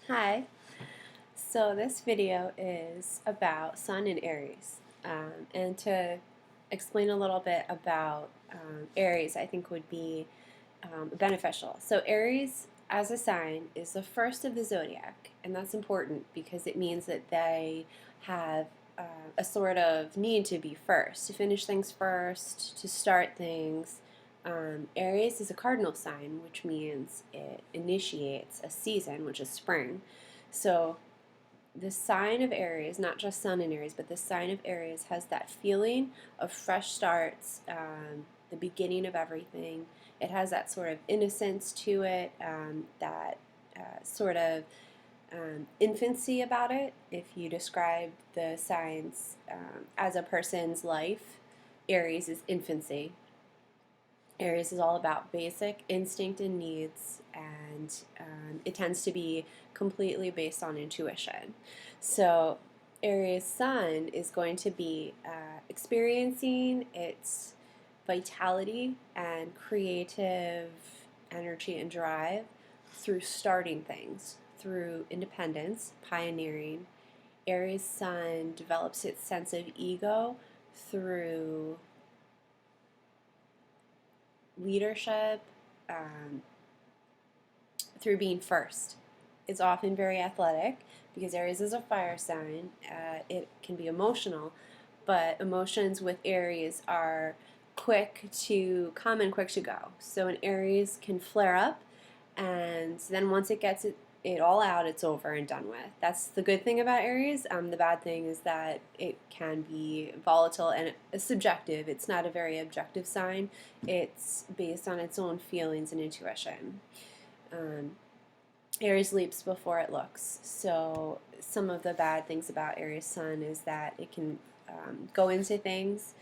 Hi. So this video is about Sun and Aries. And to explain a little bit about Aries, I think would be beneficial. So Aries as a sign is the first of the zodiac, and that's important because it means that they have a sort of need to be first, to finish things first, to start things. Aries is a cardinal sign, which means it initiates a season, which is spring. So the sign of Aries, not just Sun in Aries, but the sign of Aries has that feeling of fresh starts, the beginning of everything. It has that sort of innocence to it, that sort of infancy about it. If you describe the signs as a person's life, Aries is infancy. Aries is all about basic instinct and needs, and it tends to be completely based on intuition. So, Aries Sun is going to be experiencing its vitality and creative energy and drive through starting things, through independence, pioneering. Aries Sun develops its sense of ego through leadership, um, through being first. It's often very athletic because Aries is a fire sign. It can be emotional, but emotions with Aries are quick to come and quick to go. So an Aries can flare up, and then once it gets it all out, it's over and done with. That's the good thing about Aries. The bad thing is that it can be volatile and subjective. It's not a very objective sign. It's based on its own feelings and intuition. Um, Aries leaps before it looks. So some of the bad things about Aries Sun is that it can go into things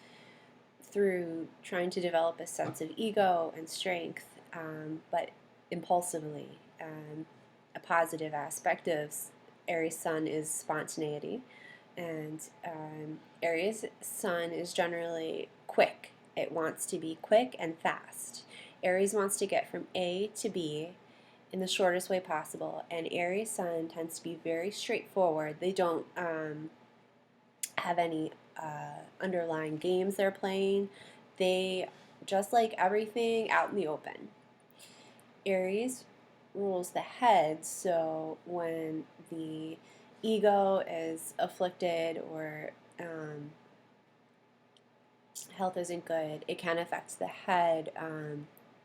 through trying to develop a sense of ego and strength, but impulsively. A positive aspect of Aries Sun is spontaneity, and Aries Sun is generally quick. It wants to be quick and fast. Aries wants to get from A to B in the shortest way possible, and Aries Sun tends to be very straightforward. They don't have any underlying games they're playing. They just like everything out in the open. Aries rules the head, so when the ego is afflicted or health isn't good, it can affect the head.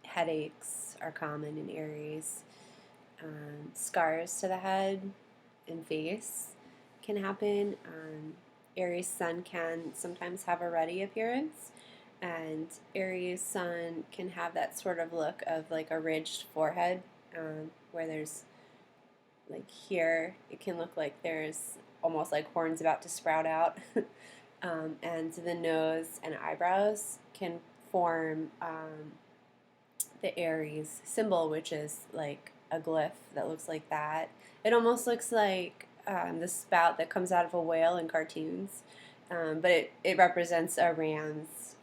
Headaches are common in Aries. Scars to the head and face can happen. Aries Sun can sometimes have a ruddy appearance, and Aries Sun can have that sort of look of like a ridged forehead, where there's like here, it can look like there's almost like horns about to sprout out. And the nose and eyebrows can form the Aries symbol, which is like a glyph that looks like that. It almost looks like the spout that comes out of a whale in cartoons, but it represents a ram's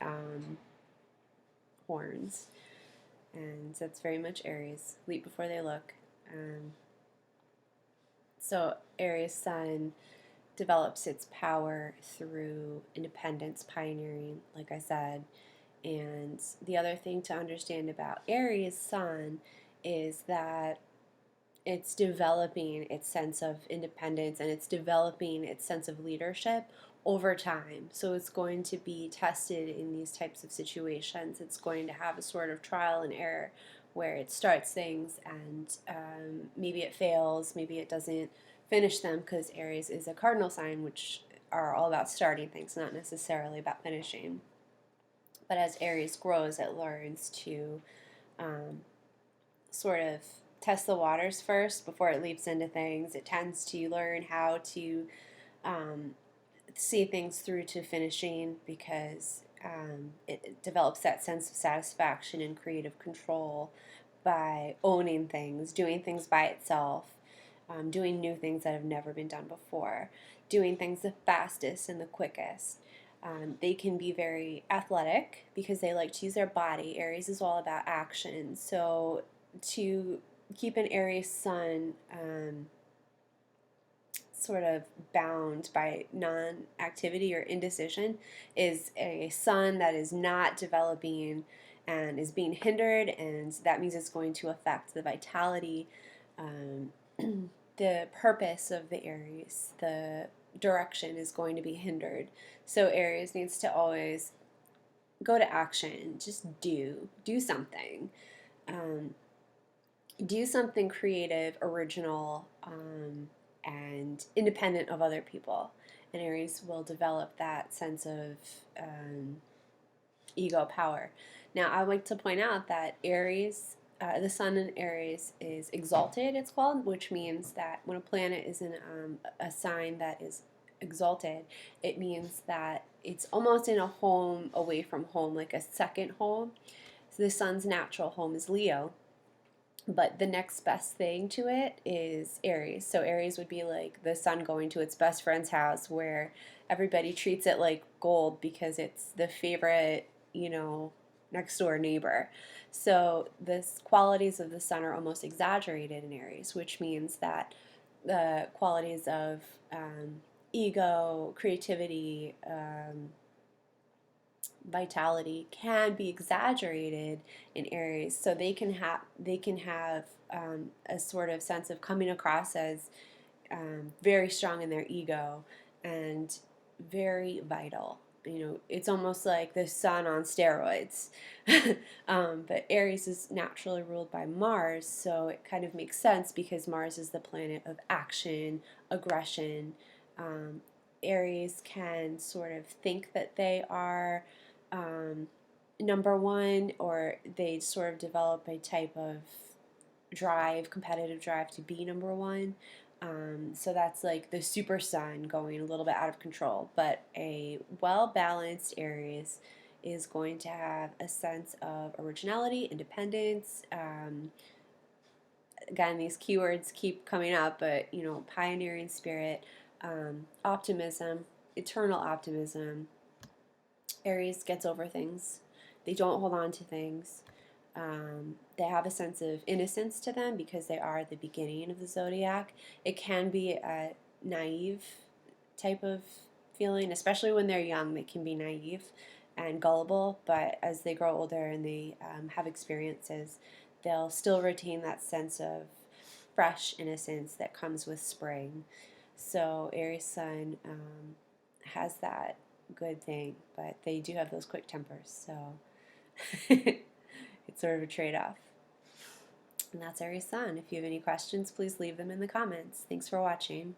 horns, and that's very much Aries. Leap before they look. So Aries Sun develops its power through independence, pioneering, like I said. And the other thing to understand about Aries Sun is that it's developing its sense of independence and it's developing its sense of leadership over time. So it's going to be tested in these types of situations. It's going to have a sort of trial and error where it starts things and maybe it fails, maybe it doesn't finish them, because Aries is a cardinal sign, which are all about starting things, not necessarily about finishing. But as Aries grows, it learns to sort of test the waters first before it leaps into things. It tends to learn how to see things through to finishing because it develops that sense of satisfaction and creative control by owning things, doing things by itself, doing new things that have never been done before, doing things the fastest and the quickest. They can be very athletic because they like to use their body. Aries is all about action. So to keep an Aries Sun sort of bound by non-activity or indecision is a sun that is not developing and is being hindered, and that means it's going to affect the vitality, um, the purpose of the Aries, the direction is going to be hindered. So Aries needs to always go to action, just do something. Um, do something creative, original, and independent of other people. And Aries will develop that sense of ego power. Now, I would like to point out that Aries, the sun in Aries is exalted, it's called, which means that when a planet is in a sign that is exalted, it means that it's almost in a home away from home, like a second home. So the sun's natural home is Leo, but the next best thing to it is Aries. So Aries would be like the sun going to its best friend's house where everybody treats it like gold because it's the favorite, next door neighbor. So the qualities of the sun are almost exaggerated in Aries, which means that the qualities of ego, creativity, vitality can be exaggerated in Aries, so they can have a sort of sense of coming across as very strong in their ego and very vital. It's almost like the sun on steroids. But Aries is naturally ruled by Mars, so it kind of makes sense because Mars is the planet of action, aggression. Um, Aries can sort of think that they are number one, or they sort of develop a type of drive, competitive drive to be number one. So that's like the super sun going a little bit out of control. But a well balanced Aries is going to have a sense of originality, independence. Again, these keywords keep coming up, but pioneering spirit, optimism, eternal optimism. Aries gets over things. They don't hold on to things. They have a sense of innocence to them because they are the beginning of the zodiac. It can be a naive type of feeling, especially when they're young. They can be naive and gullible, but as they grow older and they have experiences, they'll still retain that sense of fresh innocence that comes with spring. So Aries Sun has that good thing, but they do have those quick tempers, so it's sort of a trade-off. And that's Aries Sun. If you have any questions, please leave them in the comments. Thanks for watching.